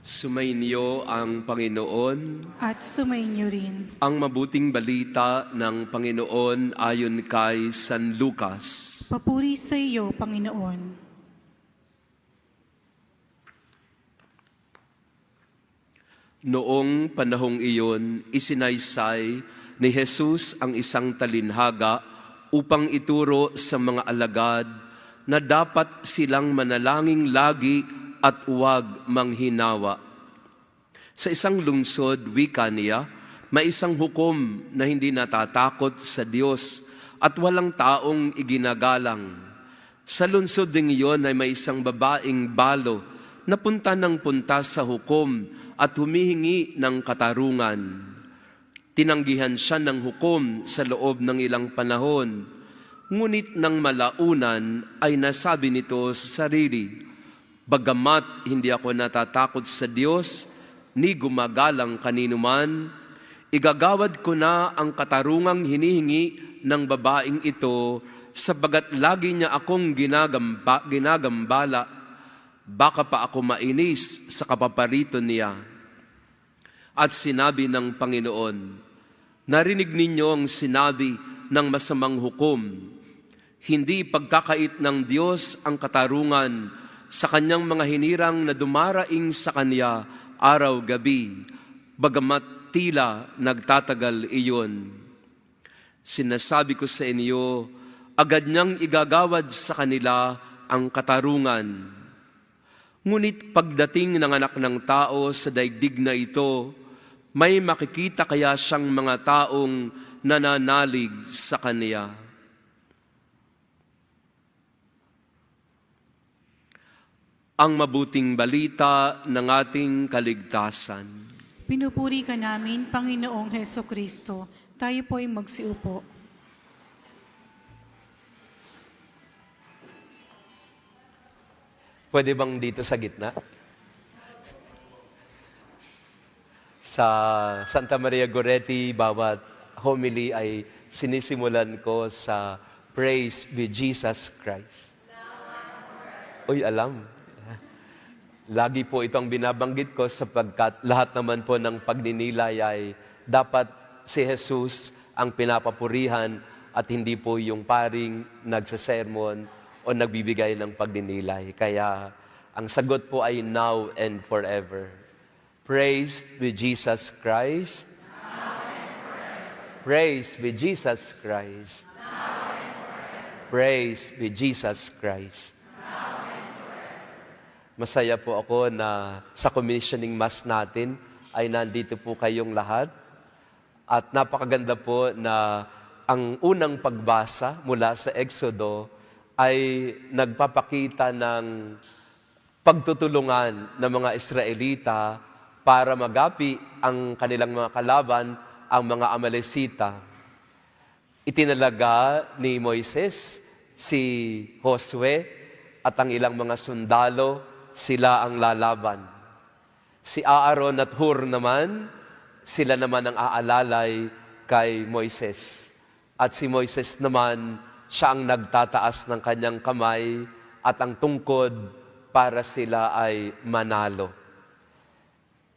Sumainyo ang Panginoon. At sumainyo rin. Ang mabuting balita ng Panginoon ayon kay San Lucas. Papuri sa iyo, Panginoon. Noong panahong iyon, isinaysay ni Jesus ang isang talinhaga upang ituro sa mga alagad na dapat silang manalangin lagi at huwag manghinawa. Sa isang lungsod, wika niya, may isang hukom na hindi natatakot sa Diyos at walang taong iginagalang. Sa lungsod ding iyon ay may isang babaeng balo na punta ng punta sa hukom at humihingi ng katarungan. Tinanggihan siya ng hukom sa loob ng ilang panahon, ngunit nang malaunan ay nasabi nito sa sarili, "Bagamat hindi ako natatakot sa Diyos, ni gumagalang kanino man, igagawad ko na ang katarungang hinihingi ng babaeng ito, sabagat lagi niya akong ginagambala, baka pa ako mainis sa kapaparito niya." At sinabi ng Panginoon, "Narinig ninyo ang sinabi ng masamang hukom, hindi pagkakait ng Diyos ang katarungan sa kanyang mga hinirang na dumaraing sa kanya araw-gabi, bagamat tila nagtatagal iyon. Sinasabi ko sa inyo, agad niyang igagawad sa kanila ang katarungan. Ngunit pagdating ng anak ng tao sa daigdig na ito, may makikita kaya siyang mga taong nananalig sa kanya?" Ang mabuting balita ng ating kaligtasan. Pinupuri ka namin, Panginoong Heso Kristo. Tayo po'y magsiupo. Pwede bang dito sa gitna? Sa Santa Maria Goretti, bawat homily ay sinisimulan ko sa Praise be Jesus Christ. Uy, alam. Lagi po itong binabanggit ko sapagkat lahat naman po ng pagninilay ay dapat si Jesus ang pinapapurihan at hindi po yung paring nagsasermon o nagbibigay ng pagninilay. Kaya ang sagot po ay now and forever. Praise be Jesus Christ. Praise be Jesus Christ. Praise be Jesus Christ. Masaya po ako na sa commissioning mass natin ay nandito po kayong lahat. At napakaganda po na ang unang pagbasa mula sa Exodo ay nagpapakita ng pagtutulungan ng mga Israelita para magapi ang kanilang mga kalaban, ang mga Amalesita. Itinalaga ni Moises si Josue at ang ilang mga sundalo, sila ang lalaban. Si Aaron at Hur naman, sila naman ang aalalay kay Moises. At si Moises naman, siya ang nagtataas ng kanyang kamay at ang tungkod para sila ay manalo.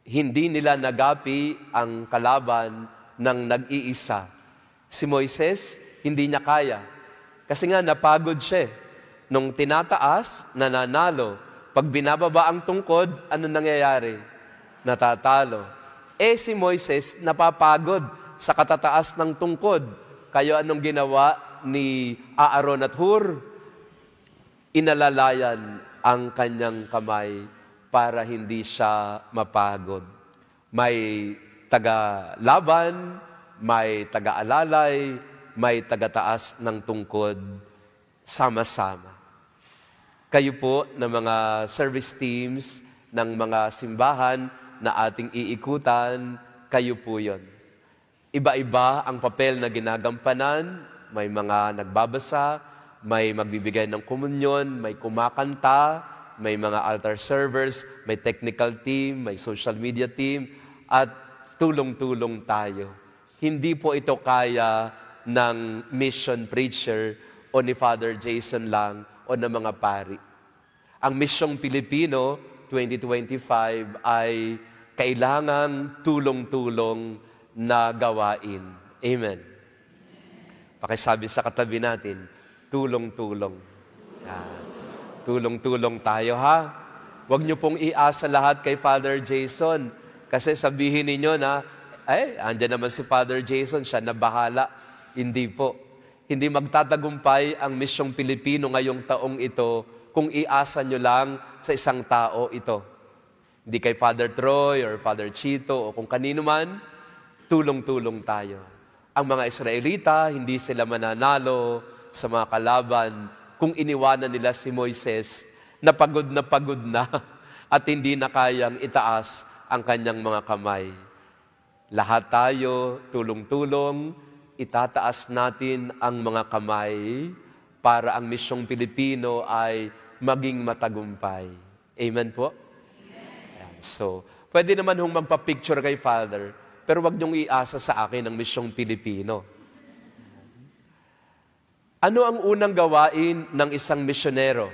Hindi nila nagapi ang kalaban ng nag-iisa. Si Moises, hindi niya kaya. Kasi nga napagod siya. Nung tinataas, nananalo. Pag binababa ang tungkod, ano nangyayari? Natatalo. Si Moises napapagod sa katataas ng tungkod. Kaya anong ginawa ni Aaron at Hur? Inalalayan ang kanyang kamay para hindi siya mapagod. May taga-laban, may taga-alalay, may taga-taas ng tungkod, sama-sama. Kayo po na mga service teams ng mga simbahan na ating iikutan, kayo po yon. Iba-iba ang papel na ginagampanan, may mga nagbabasa, may magbibigay ng komunyon, may kumakanta, may mga altar servers, may technical team, may social media team, at tulong-tulong tayo. Hindi po ito kaya ng mission preacher o ni Father Jason lang o ng mga pari. Ang misyong Pilipino, 2025 ay kailangang tulong-tulong na gawain. Amen. Pakisabi sa katabi natin, tulong-tulong. Tulong-tulong tayo, ha? Huwag niyo pong iasa lahat kay Father Jason. Kasi sabihin ninyo na, andyan naman si Father Jason, siya na bahala. Hindi po. Hindi magtatagumpay ang Misyong Pilipino ngayong taong ito kung iasa nyo lang sa isang tao ito. Hindi kay Father Troy or Father Chito o kung kanino man, tulong-tulong tayo. Ang mga Israelita, hindi sila mananalo sa mga kalaban kung iniwanan nila si Moises na pagod na at hindi na kayang itaas ang kanyang mga kamay. Lahat tayo, tulong-tulong, itataas natin ang mga kamay para ang Misyong Pilipino ay maging matagumpay. Amen po? Amen. So, pwede naman hong magpa-picture kay Father, pero wag niyong iasa sa akin ang Misyong Pilipino. Ano ang unang gawain ng isang misyonero?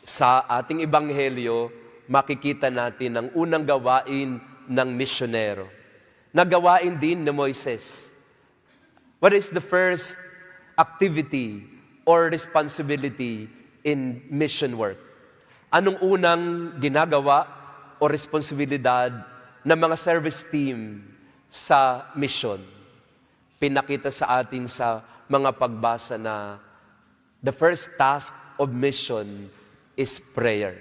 Sa ating ebanghelyo, makikita natin ang unang gawain ng misyonero. Nagawain din ni Moises. What is the first activity or responsibility in mission work? Anong unang ginagawa o responsibilidad ng mga service team sa mission? Pinakita sa atin sa mga pagbasa na the first task of mission is prayer.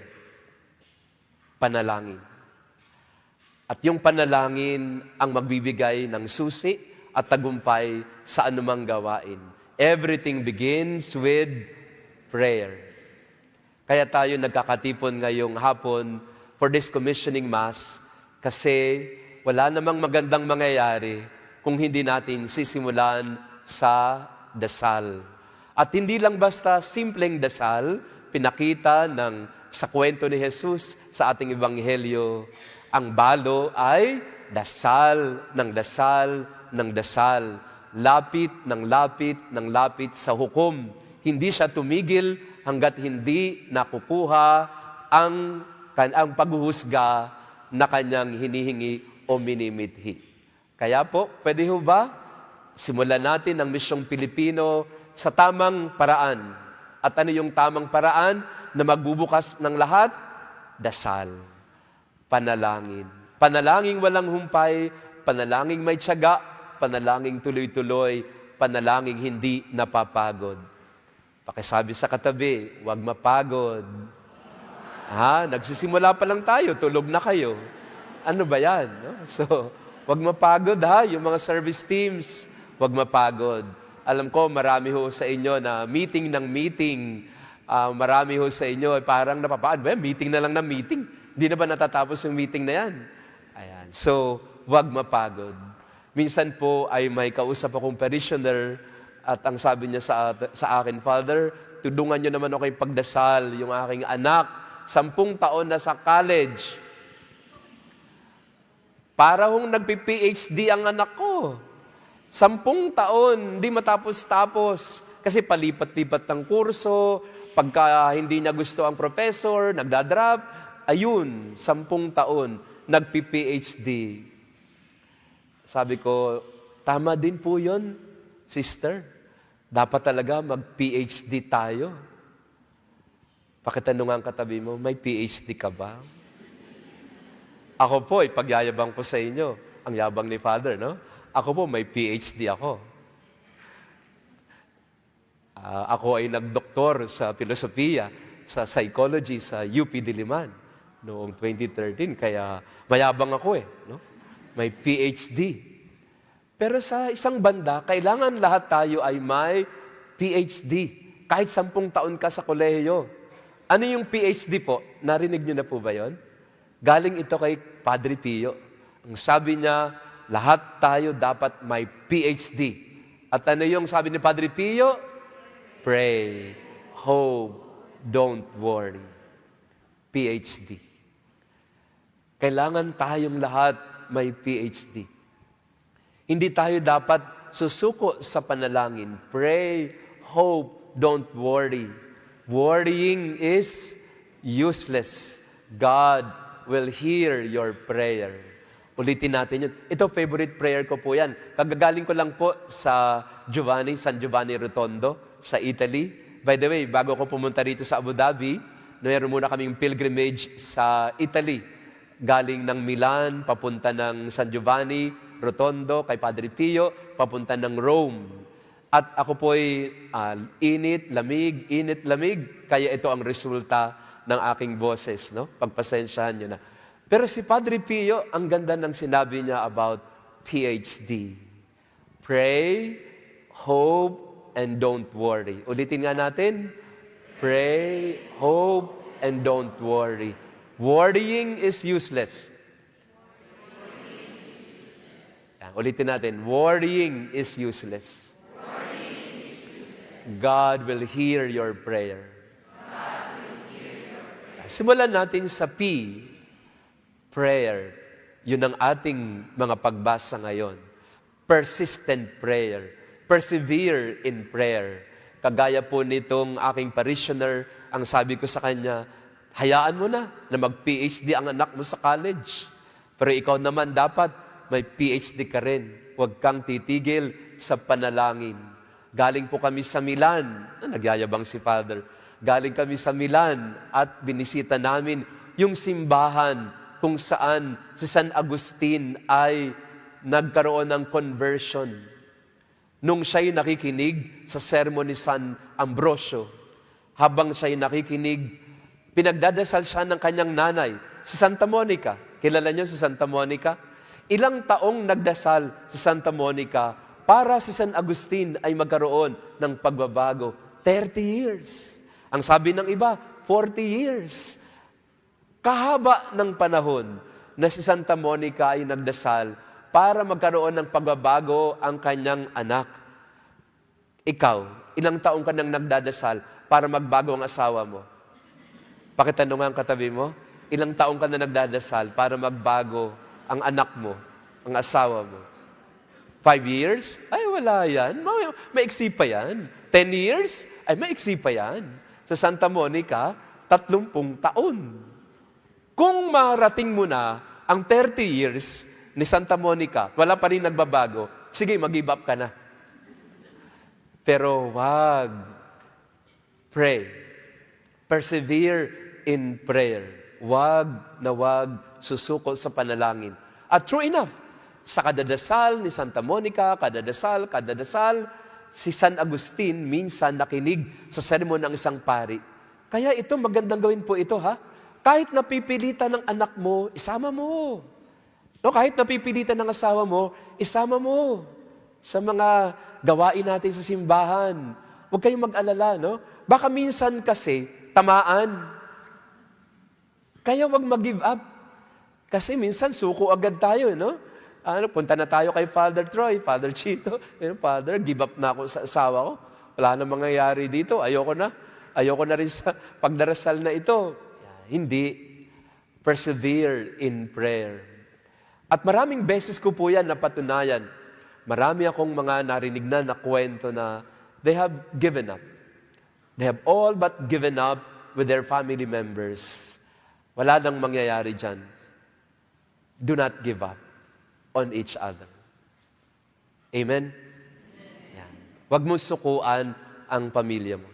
Panalangin. At yung panalangin ang magbibigay ng susi at tagumpay sa anumang gawain. Everything begins with prayer. Kaya tayo nagkakatipon ngayong hapon for this commissioning mass kasi wala namang magandang mangyayari kung hindi natin sisimulan sa dasal. At hindi lang basta simpleng dasal, pinakita sa kwento ni Jesus sa ating ebanghelyo, ang balo ay dasal ng dasal ng dasal, lapit ng lapit ng lapit sa hukom. Hindi siya tumigil hanggat hindi nakukuha ang paghuhusga na kanyang hinihingi o minimithi. Kaya po, pwede ho ba simulan natin ang Misyong Pilipino sa tamang paraan? At ano yung tamang paraan na magbubukas ng lahat? Dasal. Panalangin. Panalangin walang humpay, panalangin may tiyaga, panalangin tuloy-tuloy, panalangin hindi napapagod. Pakisabi sa katabi, huwag mapagod. Nagsisimula pa lang tayo, tulog na kayo. Ano ba yan? No? So, huwag mapagod yung mga service teams, huwag mapagod. Alam ko, marami ho sa inyo na meeting ng meeting, marami ho sa inyo ay parang napapagod. Meeting na lang na meeting. Hindi na ba natatapos yung meeting na yan? Ayan. So, huwag mapagod. Minsan po ay may kausap akong parishioner at ang sabi niya sa akin, Father, tudungan niyo naman ako yung pagdasal, yung aking anak, 10 taon na sa college. Para hong nagpi-PhD ang anak ko. 10 taon, hindi matapos-tapos. Kasi palipat-lipat ng kurso, pagka hindi niya gusto ang professor, nagdadrop, ayun, 10 taon, nagpi-PhD. Sabi ko, tama din po yun, sister. Dapat talaga mag-PhD tayo. Pakitanong ang katabi mo, may PhD ka ba? Ako po, ipagyayabang ko sa inyo. Ang yabang ni Father, no? Ako po, may PhD ako. Ako ay nagdoktor sa filosofiya, sa psychology sa UP Diliman noong 2013. Kaya mayabang ako no? May PhD. Pero sa isang banda, kailangan lahat tayo ay may PhD. Kahit 10 taon ka sa kolehiyo. Ano yung PhD po? Narinig niyo na po ba yon? Galing ito kay Padre Pio. Ang sabi niya, lahat tayo dapat may PhD. At ano yung sabi ni Padre Pio? Pray, hope, don't worry. PhD. Kailangan tayong lahat may PhD. Hindi tayo dapat susuko sa panalangin. Pray, hope, don't worry. Worrying is useless. God will hear your prayer. Ulitin natin yun. Ito, favorite prayer ko po yan. Kagagaling ko lang po sa San Giovanni Rotondo, sa Italy. By the way, bago ko pumunta rito sa Abu Dhabi, mayroon muna kaming pilgrimage sa Italy. Galing ng Milan, papunta ng San Giovanni Rotondo, kay Padre Pio, papunta ng Rome. At ako po'y init, lamig, kaya ito ang resulta ng aking boses, no? Pagpasensyahan nyo na. Pero si Padre Pio, ang ganda ng sinabi niya about PhD. Pray, hope, and don't worry. Ulitin nga natin. Pray, hope, and don't worry. Worrying is useless. Ulitin natin. Worrying is useless. God will hear your prayer. Simulan natin sa P, prayer. Yun ang ating mga pagbasa ngayon. Persistent prayer. Persevere in prayer. Kagaya po nitong aking parishioner, ang sabi ko sa kanya, hayaan mo na mag-PhD ang anak mo sa college. Pero ikaw naman dapat may PhD ka rin. Huwag kang titigil sa panalangin. Galing po kami sa Milan. Nagyayabang si Father. Galing kami sa Milan at binisita namin yung simbahan kung saan si San Agustin ay nagkaroon ng conversion. Nung siya'y nakikinig sa sermon ni San Ambrosio, habang siya'y nakikinig, pinagdadasal siya ng kanyang nanay, si Santa Monica. Kilala niyo si Santa Monica? Ilang taong nagdasal si Santa Monica para si San Agustin ay magkaroon ng pagbabago. 30 years. Ang sabi ng iba, 40 years. Kahaba ng panahon na si Santa Monica ay nagdasal para magkaroon ng pagbabago ang kanyang anak. Ikaw, ilang taong ka nang nagdadasal para magbago ang asawa mo? Pakitanong ang katabi mo, ilang taong ka na nagdadasal para magbago ang anak mo, ang asawa mo? 5 years? Ay, wala yan. Maiksi pa yan. 10 years? Ay, maiksi pa yan. Sa Santa Monica, 30 taon. Kung marating mo na ang 30 years ni Santa Monica, wala pa rin nagbabago, sige, mag-give up ka na. Pero wag. Pray. Persevere in prayer. Wag na wag susuko sa panalangin. At true enough, sa kadadasal ni Santa Monica, kadadasal, si San Agustin minsan nakinig sa sermon ng isang pari. Kaya ito, magandang gawin po ito, ha? Kahit napipilitan ng anak mo, isama mo. No, kahit napipilitan ng asawa mo, isama mo sa mga gawain natin sa simbahan. Huwag kayong mag-alala, no? Baka minsan kasi, tamaan. Kaya huwag mag-give up. Kasi minsan, suko agad tayo, no? Punta na tayo kay Father Troy, Father Chito. Father, give up na ako sa asawa ko. Wala na mangyayari dito. Ayoko na rin sa pagdarasal na ito. Hindi. Persevere in prayer. At maraming beses ko po yan napatunayan. Marami akong mga narinig na kwento na they have given up. They have all but given up with their family members. Wala nang mangyayari dyan. Do not give up on each other. Amen? Yan. Huwag mong sukuan ang pamilya mo.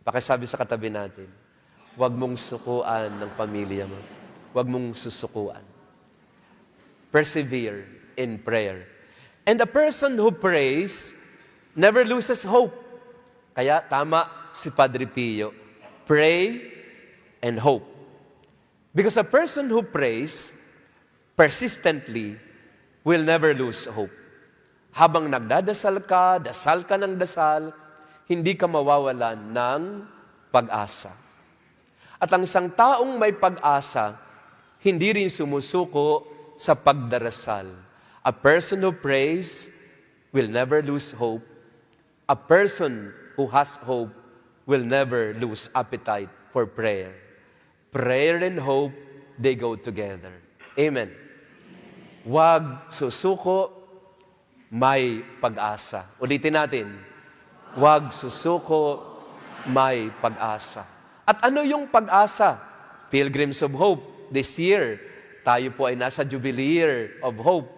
Pakisabi sa katabi natin, huwag mong sukuan ng pamilya mo. Huwag mong susukuan. Persevere in prayer. And the person who prays never loses hope. Kaya tama si Padre Pio. Pray and hope. Because a person who prays persistently will never lose hope. Habang nagdadasal ka, dasal ka ng dasal, hindi ka mawawalan ng pag-asa. At ang isang taong may pag-asa, hindi rin sumusuko sa pagdarasal. A person who prays will never lose hope. A person who has hope will never lose appetite for prayer. Prayer and hope, they go together. Amen. Huwag susuko, may pag-asa. Ulitin natin. Huwag susuko, may pag-asa. At ano yung pag-asa? Pilgrims of Hope, this year, tayo po ay nasa Jubilee Year of Hope.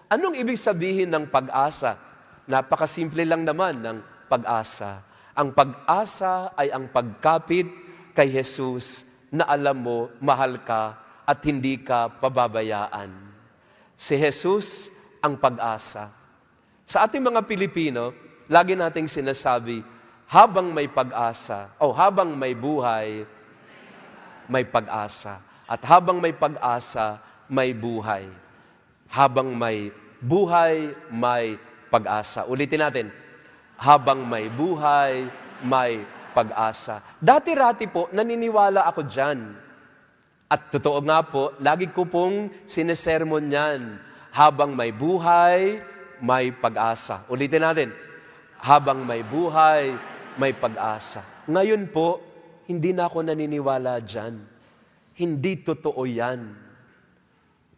Anong ibig sabihin ng pag-asa? Napakasimple lang naman ng pag-asa. Ang pag-asa ay ang pagkapit kay Jesus na alam mo, mahal ka at hindi ka pababayaan. Si Jesus ang pag-asa. Sa ating mga Pilipino, lagi nating sinasabi, habang may pag-asa, o habang may buhay, may pag-asa. At habang may pag-asa, may buhay. Habang may buhay, may pag-asa. Ulitin natin. Habang may buhay, may pag-asa. Dati-rati po, naniniwala ako dyan. At totoo nga po, lagi ko pong sinesermon yan. Habang may buhay, may pag-asa. Ulitin natin. Habang may buhay, may pag-asa. Ngayon po, hindi na ako naniniwala dyan. Hindi totoo yan.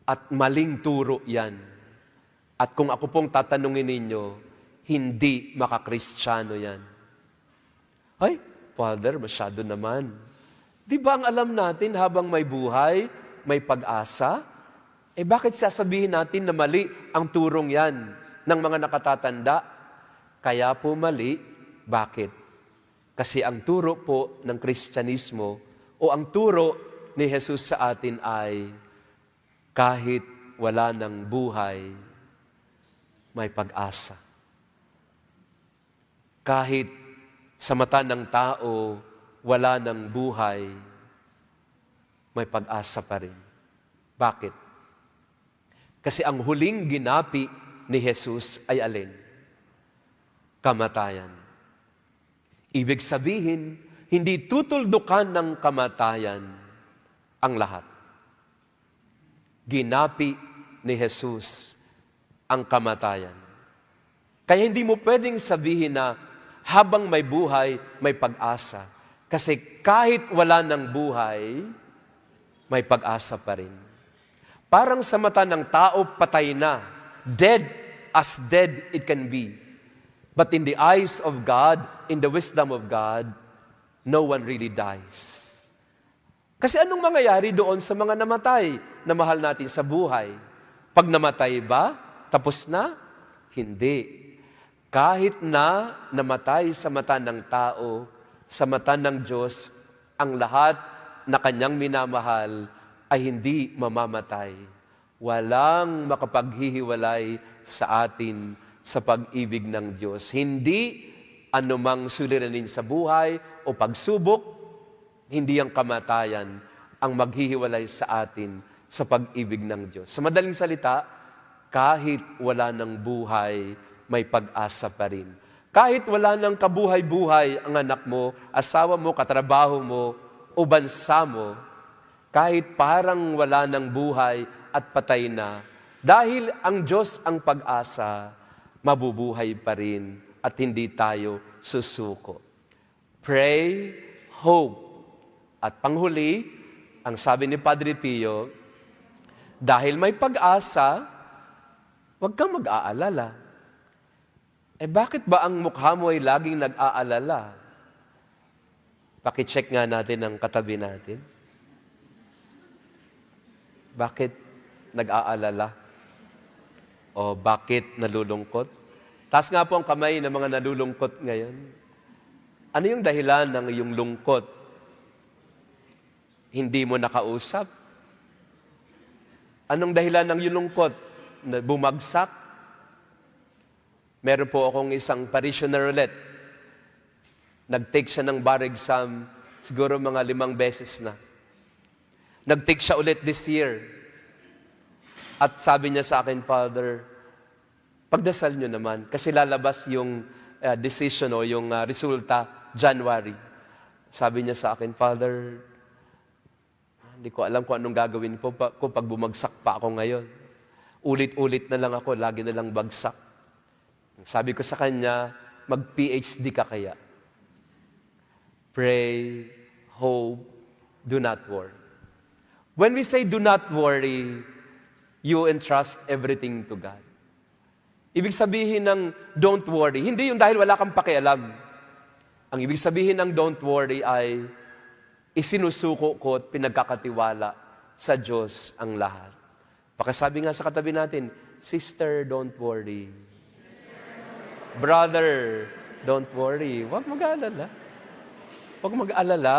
At maling turo yan. At kung ako pong tatanungin ninyo, hindi makakristyano yan. Ay, Father, masyado naman. Di ba ang alam natin habang may buhay, may pag-asa? Bakit sasabihin natin na mali ang turong yan ng mga nakatatanda? Kaya po mali. Bakit? Kasi ang turo po ng Kristyanismo o ang turo ni Jesus sa atin ay kahit wala ng buhay, may pag-asa. Kahit sa mata ng tao, wala ng buhay, may pag-asa pa rin. Bakit? Kasi ang huling ginapi ni Jesus ay alin? Kamatayan. Ibig sabihin, hindi tutuldukan ng kamatayan ang lahat. Ginapi ni Jesus ang kamatayan. Kaya hindi mo pwedeng sabihin na habang may buhay, may pag-asa. Kasi kahit wala ng buhay, may pag-asa pa rin. Parang sa mata ng tao, patay na. Dead as dead it can be. But in the eyes of God, in the wisdom of God, no one really dies. Kasi anong mangyayari doon sa mga namatay na mahal natin sa buhay? Pag namatay ba, tapos na? Hindi. Kahit na namatay sa mata ng tao, sa mata ng Diyos, ang lahat na kanyang minamahal ay hindi mamamatay. Walang makapaghihiwalay sa atin sa pag-ibig ng Diyos. Hindi anumang suliranin sa buhay o pagsubok, hindi ang kamatayan ang maghihiwalay sa atin sa pag-ibig ng Diyos. Sa madaling salita, kahit wala ng buhay, may pag-asa pa rin. Kahit wala ng kabuhay-buhay ang anak mo, asawa mo, katrabaho mo, o bansa mo, kahit parang wala ng buhay at patay na, dahil ang Diyos ang pag-asa, mabubuhay pa rin at hindi tayo susuko. Pray, hope. At panghuli, ang sabi ni Padre Pio, dahil may pag-asa, huwag kang mag-aalala. Bakit ba ang mukha mo ay laging nag-aalala? Pakicheck nga natin ang katabi natin. Bakit nag-aalala? O bakit nalulungkot? Taas nga po ang kamay ng mga nalulungkot ngayon. Ano yung dahilan ng iyong lungkot? Hindi mo nakausap? Anong dahilan ng iyong lungkot? Na bumagsak? Meron po akong isang parishioner ulit. Nag-take siya ng bar exam, siguro mga 5 beses na. Nag-take siya ulit this year. At sabi niya sa akin, Father, pagdasal niyo naman, kasi lalabas yung decision o yung resulta January. Sabi niya sa akin, Father, hindi ko alam kung anong gagawin ko pag bumagsak pa ako ngayon. Ulit-ulit na lang ako, lagi na lang bagsak. Sabi ko sa kanya, mag-PhD ka kaya. Pray, hope, do not worry. When we say do not worry, you entrust everything to God. Ibig sabihin ng don't worry, hindi yung dahil wala kang pakialam. Ang ibig sabihin ng don't worry ay isinusuko ko at pinagkakatiwala sa Diyos ang lahat. Pakasabi nga sa katabi natin, sister, don't worry. Brother, don't worry. Huwag mag-aalala. Huwag mag-aalala.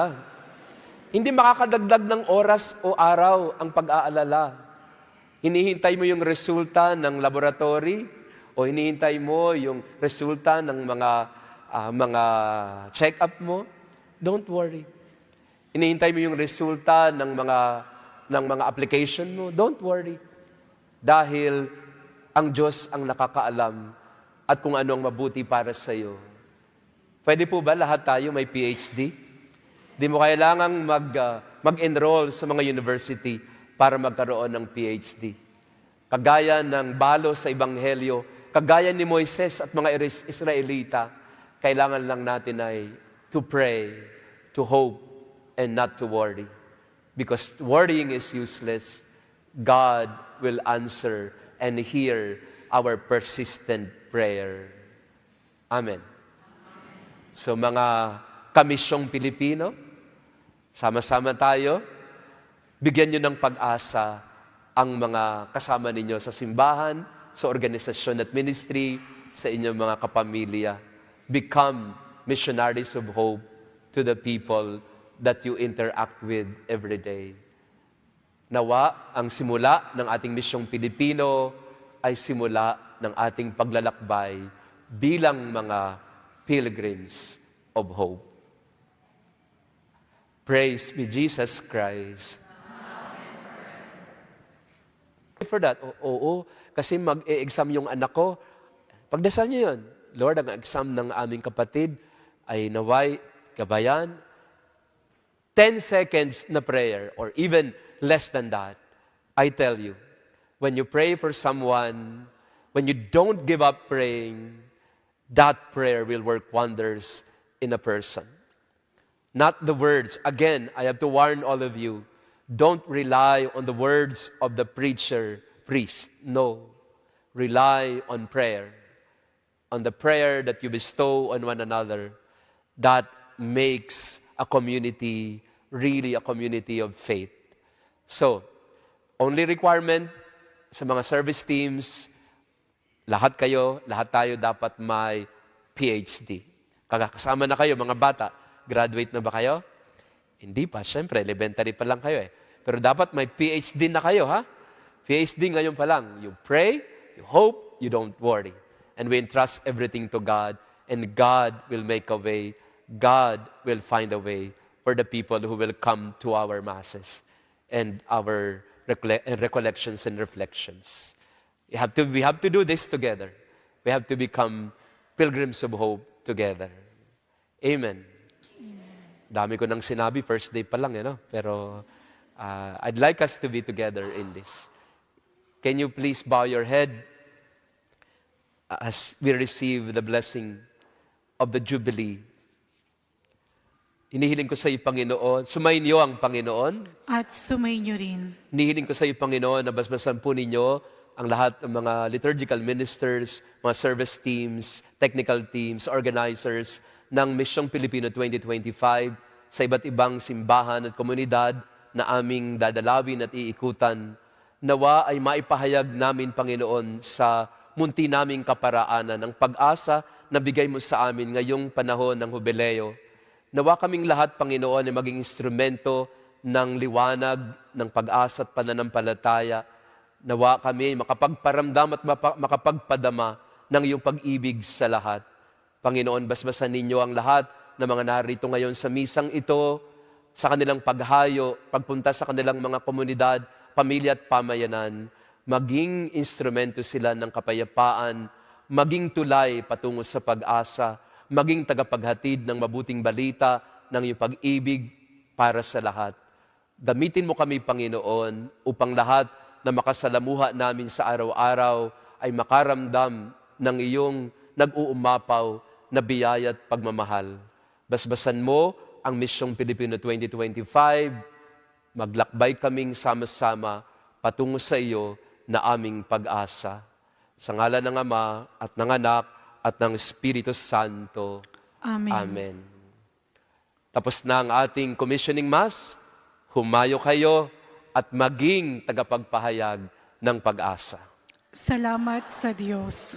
Hindi makakadagdag ng oras o araw ang pag-aalala. Hinihintay mo yung resulta ng laboratory o hinihintay mo yung resulta ng mga check-up mo. Don't worry. Hinihintay mo yung resulta ng mga application mo. Don't worry. Dahil ang Diyos ang nakakaalam at kung ano ang mabuti para sa iyo. Pwede po ba lahat tayo may PhD? Di mo kailangang mag-enroll sa mga university para magkaroon ng PhD. Kagaya ng balo sa Ebanghelyo, kagaya ni Moises at mga Israelita, kailangan lang natin ay to pray, to hope, and not to worry. Because worrying is useless. God will answer and hear our persistent prayer. Amen. So mga kamisyong Pilipino, sama-sama tayo, bigyan nyo ng pag-asa ang mga kasama ninyo sa simbahan, sa organisasyon at ministry, sa inyong mga kapamilya. Become missionaries of hope to the people that you interact with every day. Nawa, ang simula ng ating misyong Pilipino ay simula ng ating paglalakbay bilang mga pilgrims of hope. Praise be Jesus Christ. For that, oo, kasi mag-e-exam yung anak ko. Pagdasal niyo yun, Lord, ang exam ng aming kapatid ay naway, gabayan, 10 seconds na prayer or even less than that. I tell you, when you pray for someone, when you don't give up praying, that prayer will work wonders in a person. Not the words. Again, I have to warn all of you, don't rely on the words of the preacher, priest. No. Rely on prayer. On the prayer that you bestow on one another. That makes a community really a community of faith. So, only requirement sa mga service teams, lahat tayo dapat may PhD. Kasama na kayo, mga bata. Graduate na ba kayo? Hindi pa, syempre, elementary pa lang kayo eh. Pero dapat may PhD na kayo, ha? PhD ngayon pa lang. You pray, you hope, you don't worry. And we entrust everything to God, and God will make a way. God will find a way for the people who will come to our masses and our recollections and reflections. We have to do this together. We have to become pilgrims of hope together. Amen. Dami ko nang sinabi, first day pa lang, pero I'd like us to be together in this. Can you please bow your head as we receive the blessing of the Jubilee? Hinihiling ko sa iyo, Panginoon, sumainyo ang Panginoon. At sumainyo rin. Hinihiling ko sa iyo, Panginoon, na basbasan po ninyo ang lahat ng mga liturgical ministers, mga service teams, technical teams, organizers ng Misyong Pilipino 2025 sa iba't ibang simbahan at komunidad na aming dadalawin at iikutan. Nawa ay maipahayag namin, Panginoon, sa munti naming kaparaanan ang pag-asa na bigay mo sa amin ngayong panahon ng Jubileo. Nawa kaming lahat, Panginoon, ay maging instrumento ng liwanag, ng pag-asa at pananampalataya. Nawa kami makapagparamdam at makapagpadama ng iyong pag-ibig sa lahat. Panginoon, basbasan ninyo ang lahat ng mga narito ngayon sa misang ito, sa kanilang paghayo, pagpunta sa kanilang mga komunidad, pamilya at pamayanan, maging instrumento sila ng kapayapaan, maging tulay patungo sa pag-asa, maging tagapaghatid ng mabuting balita ng iyong pag-ibig para sa lahat. Gamitin mo kami, Panginoon, upang lahat na makasalamuha namin sa araw-araw ay makaramdam ng iyong nag-uumapaw na biyaya at pagmamahal. Basbasan mo ang Misyong Pilipino 2025, maglakbay kaming sama-sama patungo sa iyo na aming pag-asa. Sa ngalan ng Ama at ng Anak at ng Espiritu Santo. Amen. Amen. Tapos na ang ating commissioning mass, humayo kayo at maging tagapagpahayag ng pag-asa. Salamat sa Diyos.